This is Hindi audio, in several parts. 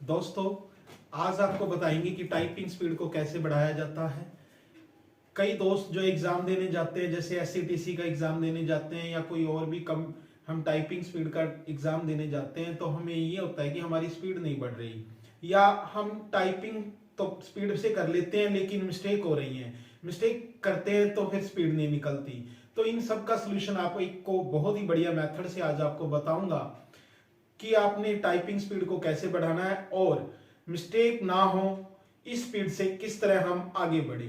दोस्तों, आज आपको बताएंगे कि टाइपिंग स्पीड को कैसे बढ़ाया जाता है। कई दोस्त जो एग्जाम देने जाते हैं, जैसे एससीटीसी का एग्जाम देने जाते हैं या कोई और भी कम हम टाइपिंग स्पीड का एग्जाम देने जाते हैं, तो हमें ये होता है कि हमारी स्पीड नहीं बढ़ रही, या हम टाइपिंग तो स्पीड से कर लेते हैं लेकिन मिस्टेक हो रही है, मिस्टेक करते हैं तो फिर स्पीड नहीं निकलती। तो इन सब का सोल्यूशन आपको बहुत ही बढ़िया मेथड से आज आपको बताऊंगा कि आपने टाइपिंग स्पीड को कैसे बढ़ाना है और मिस्टेक ना हो, इस स्पीड से किस तरह हम आगे बढ़े।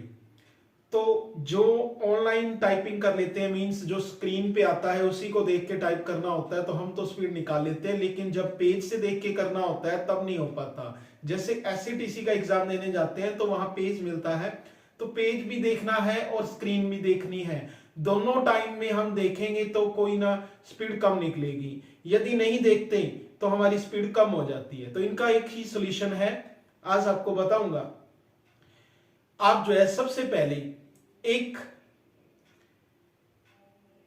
तो जो ऑनलाइन टाइपिंग कर लेते हैं, मींस जो स्क्रीन पे आता है उसी को देख के टाइप करना होता है, तो हम तो स्पीड निकाल लेते हैं, लेकिन जब पेज से देख के करना होता है तब नहीं हो पाता। जैसे एससीटीसी का एग्जाम देने जाते हैं तो वहां पेज मिलता है, तो पेज भी देखना है और स्क्रीन भी देखनी है। दोनों टाइम में हम देखेंगे तो कोई ना स्पीड कम निकलेगी, यदि नहीं देखते तो हमारी स्पीड कम हो जाती है। तो इनका एक ही सोल्यूशन है, आज आपको बताऊंगा। आप जो है सबसे पहले एक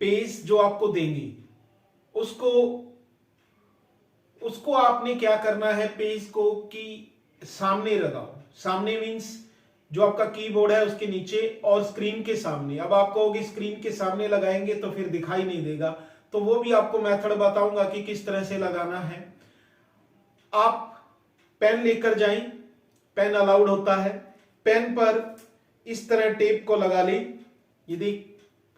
पेज जो आपको देंगे उसको उसको आपने क्या करना है, पेज को कि सामने लगाओ। सामने मींस जो आपका कीबोर्ड है उसके नीचे और स्क्रीन के सामने। अब आप कहोगे स्क्रीन के सामने लगाएंगे तो फिर दिखाई नहीं देगा, तो वो भी आपको मेथड बताऊंगा कि किस तरह से लगाना है। आप पेन लेकर जाएं, पेन अलाउड होता है। पेन पर इस तरह टेप को लगा लें, यदि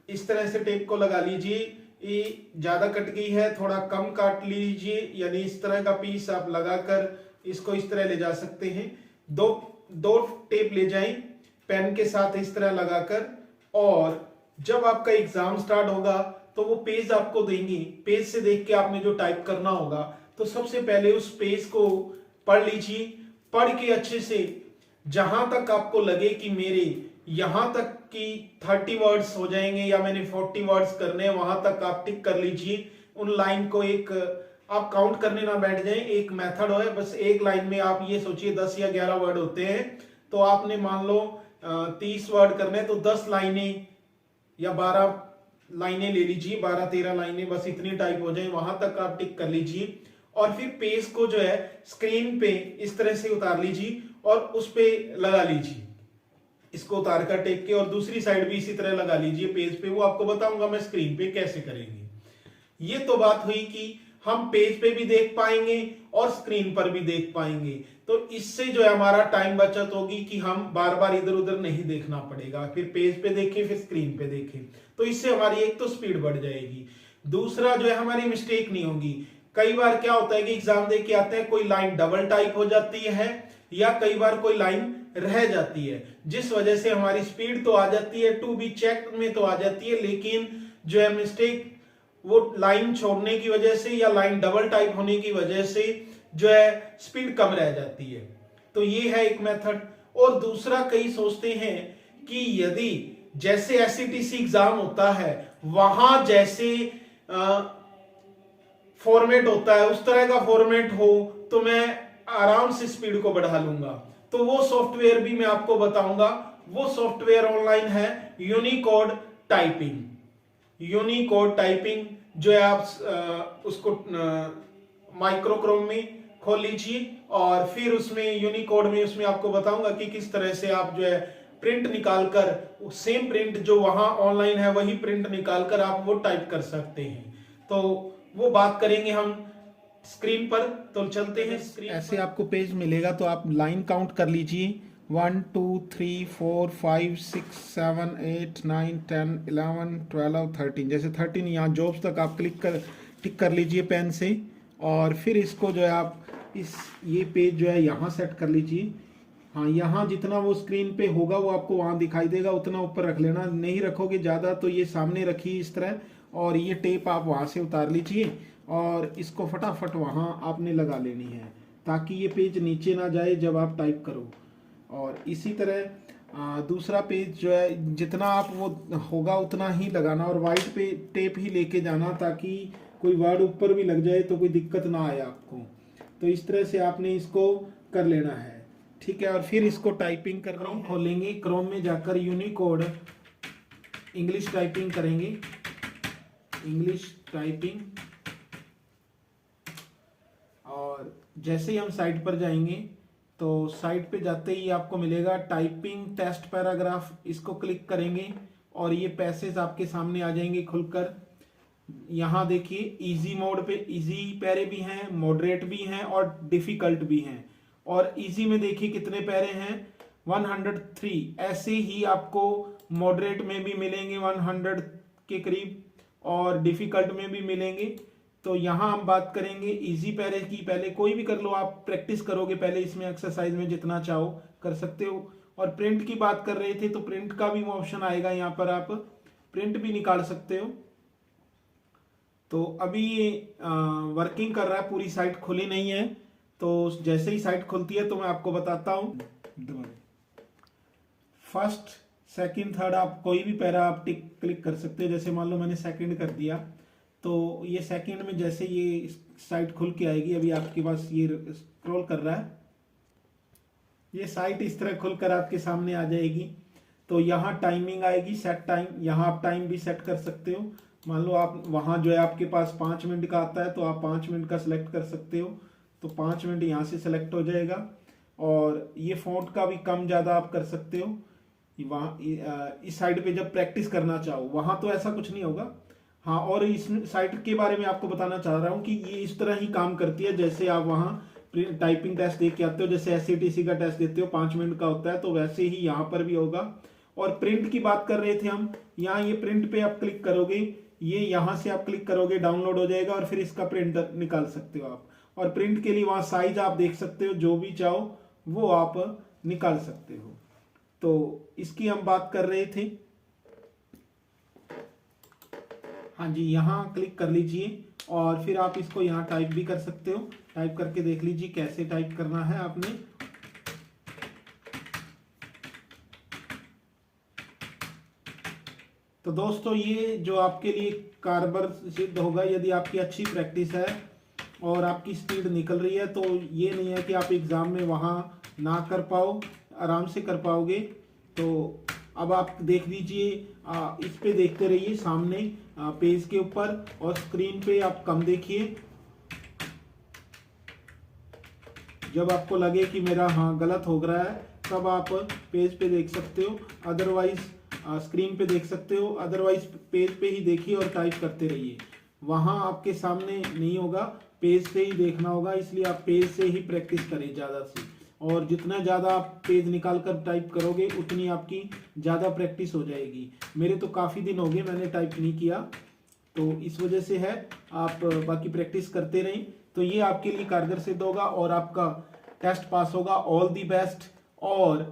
इस तरह से टेप को लगा लीजिए। ये ज्यादा कट गई है, थोड़ा कम काट लीजिए, यानी इस तरह का पीस आप लगाकर इसको इस तरह ले जा सकते हैं। दो दो टेप ले जाएं पेन के साथ इस तरह लगाकर, और जब आपका एग्जाम स्टार्ट होगा तो वो पेज आपको देंगे। पेज से देख के आपने जो टाइप करना होगा, तो सबसे पहले उस पेज को पढ़ लीजिए। पढ़ के अच्छे से जहां तक आपको लगे कि मेरे यहां तक कि 30 वर्ड्स हो जाएंगे या मैंने 40 वर्ड्स करने हैं, वहां तक आप टिक कर लीजिए। उन लाइन को एक आप काउंट करने ना बैठ जाएं, एक मेथड है, बस एक लाइन में आप ये सोचिए 10 या 11 वर्ड होते हैं, तो आपने मान लो 30 वर्ड करने, तो 10 लाइनें या 12 लाइनें ले लीजिए, 12-13 लाइनें, बस इतनी टाइप हो जाए, वहां तक आप टिक कर लीजिए। और फिर पेज को जो है स्क्रीन पे इस तरह से उतार लीजिए और उस पे लगा लीजिए, इसको उतार कर टेक के, और दूसरी साइड भी इसी तरह लगा लीजिए पेज पे। वो आपको बताऊंगा मैं स्क्रीन पे कैसे करेंगे। ये तो बात हुई कि हम पेज पे भी देख पाएंगे और स्क्रीन पर भी देख पाएंगे, तो इससे जो है हमारा टाइम बचत होगी कि हम बार बार इधर उधर नहीं देखना पड़ेगा, फिर पेज पे देखें फिर स्क्रीन पे देखें। तो इससे हमारी एक तो स्पीड बढ़ जाएगी, दूसरा जो है हमारी मिस्टेक नहीं होगी। कई बार क्या होता है कि एग्जाम दे के आते हैं, कोई लाइन डबल टाइप हो जाती है या कई बार कोई लाइन रह जाती है, जिस वजह से हमारी स्पीड तो आ जाती है, टू बी चेक में तो आ जाती है, लेकिन जो है मिस्टेक वो लाइन छोड़ने की वजह से या लाइन डबल टाइप होने की वजह से जो है स्पीड कम रह जाती है। तो ये है एक मेथड। और दूसरा, कई सोचते हैं कि यदि जैसे एससीटीसी एग्जाम होता है वहां जैसे फॉर्मेट होता है उस तरह का फॉर्मेट हो तो मैं आराम से स्पीड को बढ़ा लूंगा। तो वो सॉफ्टवेयर भी मैं आपको बताऊंगा। वो सॉफ्टवेयर ऑनलाइन है यूनिकोड टाइपिंग। यूनिकोड टाइपिंग जो है आप उसको माइक्रोक्रोम में खोल लीजिए और फिर उसमें यूनिकोड में उसमें आपको बताऊंगा कि किस तरह से आप जो है प्रिंट निकालकर, सेम प्रिंट जो वहां ऑनलाइन है वही प्रिंट निकालकर आप वो टाइप कर सकते हैं। तो वो बात करेंगे हम स्क्रीन पर। तो चलते हैं स्क्रीन ऐसे पर। आपको पेज मिलेगा तो आप लाइन काउंट कर लीजिए, 1 2 3 4 5 6 7 8 9 10 11 12 13, जैसे 13 यहाँ जॉब्स तक आप टिक कर लीजिए पेन से। और फिर इसको जो है आप ये पेज जो है यहाँ सेट कर लीजिए। हाँ, यहाँ जितना वो स्क्रीन पे होगा वो आपको वहाँ दिखाई देगा, उतना ऊपर रख लेना, नहीं रखोगे ज़्यादा तो ये सामने रखिए इस तरह, और ये टेप आप वहाँ से उतार लीजिए और इसको फटाफट वहाँ आपने लगा लेनी है ताकि ये पेज नीचे ना जाए जब आप टाइप करो। और इसी तरह दूसरा पेज जो है जितना आप वो होगा उतना ही लगाना, और वाइट पे टेप ही लेके जाना ताकि कोई वर्ड ऊपर भी लग जाए तो कोई दिक्कत ना आए आपको। तो इस तरह से आपने इसको कर लेना है, ठीक है। और फिर इसको टाइपिंग कर क्रोम खोलेंगे, क्रोम में जाकर यूनिकोड इंग्लिश टाइपिंग करेंगे, इंग्लिश टाइपिंग, और और जैसे ही हम साइट पर जाएंगे तो साइट पे जाते ही आपको मिलेगा टाइपिंग टेस्ट पैराग्राफ, इसको क्लिक करेंगे और ये पैसेज आपके सामने आ जाएंगे खुलकर। यहाँ देखिए इजी मोड पे इजी पैरे भी हैं, मॉडरेट भी हैं और डिफिकल्ट भी हैं। और इजी में देखिए कितने पैरे हैं 103। ऐसे ही आपको मॉडरेट में भी मिलेंगे 100 के करीब और डिफिकल्ट में भी मिलेंगे। तो यहाँ हम बात करेंगे इजी पैरे की। पहले कोई भी कर लो, आप प्रैक्टिस करोगे पहले इसमें एक्सरसाइज में जितना चाहो कर सकते हो। और प्रिंट की बात कर रहे थे तो प्रिंट का भी ऑप्शन आएगा, यहाँ पर आप प्रिंट भी निकाल सकते हो। तो अभी ये वर्किंग कर रहा है, पूरी साइट खुली नहीं है। तो जैसे ही साइट खुलती है तो मैं आपको बताता हूँ। फर्स्ट सेकंड थर्ड आप कोई भी पैरा आप टिक क्लिक कर सकते हो। जैसे मान लो मैंने सेकंड कर दिया तो ये सेकंड में जैसे ये साइट खुल के आएगी, अभी आपके पास ये स्क्रॉल कर रहा है, ये साइट इस तरह खुलकर आपके सामने आ जाएगी। तो यहाँ टाइमिंग आएगी, सेट टाइम, यहाँ आप टाइम भी सेट कर सकते हो। मान लो आप वहाँ जो है आपके पास 5 मिनट का आता है तो आप 5 मिनट का सिलेक्ट कर सकते हो, तो 5 मिनट यहाँ से सिलेक्ट हो जाएगा। और ये फॉन्ट का भी कम ज़्यादा आप कर सकते हो। वहाँ इस साइड पे जब प्रैक्टिस करना चाहो, वहाँ तो ऐसा कुछ नहीं होगा। हाँ, और इस साइट के बारे में आपको बताना चाह रहा हूँ कि ये इस तरह ही काम करती है जैसे आप वहाँ टाइपिंग टेस्ट दे के आते हो, जैसे SCTC का टेस्ट देते हो 5 मिनट का होता है, तो वैसे ही यहाँ पर भी होगा। और प्रिंट की बात कर रहे थे हम, यहाँ ये प्रिंट पे आप क्लिक करोगे, ये यहाँ से आप क्लिक करोगे डाउनलोड हो जाएगा और फिर इसका प्रिंट निकाल सकते हो आप। और प्रिंट के लिए वहाँ साइज आप देख सकते हो, जो भी चाहो वो आप निकाल सकते हो। तो इसकी हम बात कर रहे थे। हाँ जी, यहाँ क्लिक कर लीजिए और फिर आप इसको यहाँ टाइप भी कर सकते हो। टाइप करके देख लीजिए कैसे टाइप करना है आपने। तो दोस्तों ये जो आपके लिए कारगर सिद्ध होगा यदि आपकी अच्छी प्रैक्टिस है और आपकी स्पीड निकल रही है। तो ये नहीं है कि आप एग्ज़ाम में वहाँ ना कर पाओ, आराम से कर पाओगे। तो अब आप देख लीजिए, इस पे देखते रहिए सामने पेज के ऊपर, और स्क्रीन पे आप कम देखिए। जब आपको लगे कि मेरा हाँ गलत हो रहा है तब आप पेज पे देख सकते हो, अदरवाइज स्क्रीन पे देख सकते हो, अदरवाइज पेज पे ही देखिए और टाइप करते रहिए। वहाँ आपके सामने नहीं होगा, पेज से ही देखना होगा, इसलिए आप पेज से ही प्रैक्टिस करें ज़्यादा से। और जितना ज़्यादा आप पेज निकाल कर टाइप करोगे उतनी आपकी ज़्यादा प्रैक्टिस हो जाएगी। मेरे तो काफ़ी दिन हो गए मैंने टाइप नहीं किया, तो इस वजह से है। आप बाकी प्रैक्टिस करते रहें तो ये आपके लिए कारगर सिद्ध होगा और आपका टेस्ट पास होगा। All the best. और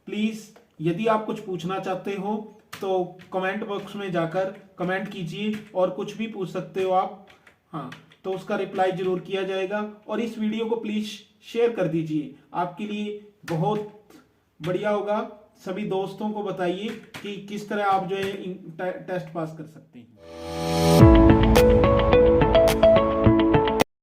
प्लीज़ यदि आप कुछ पूछना चाहते हो तो कमेंट बॉक्स में जाकर कमेंट कीजिए और कुछ भी पूछ सकते हो आप। हाँ, तो उसका रिप्लाई जरूर किया जाएगा। और इस वीडियो को प्लीज़ शेयर कर दीजिए, आपके लिए बहुत बढ़िया होगा। सभी दोस्तों को बताइए कि किस तरह आप जो है टेस्ट पास कर सकते हैं।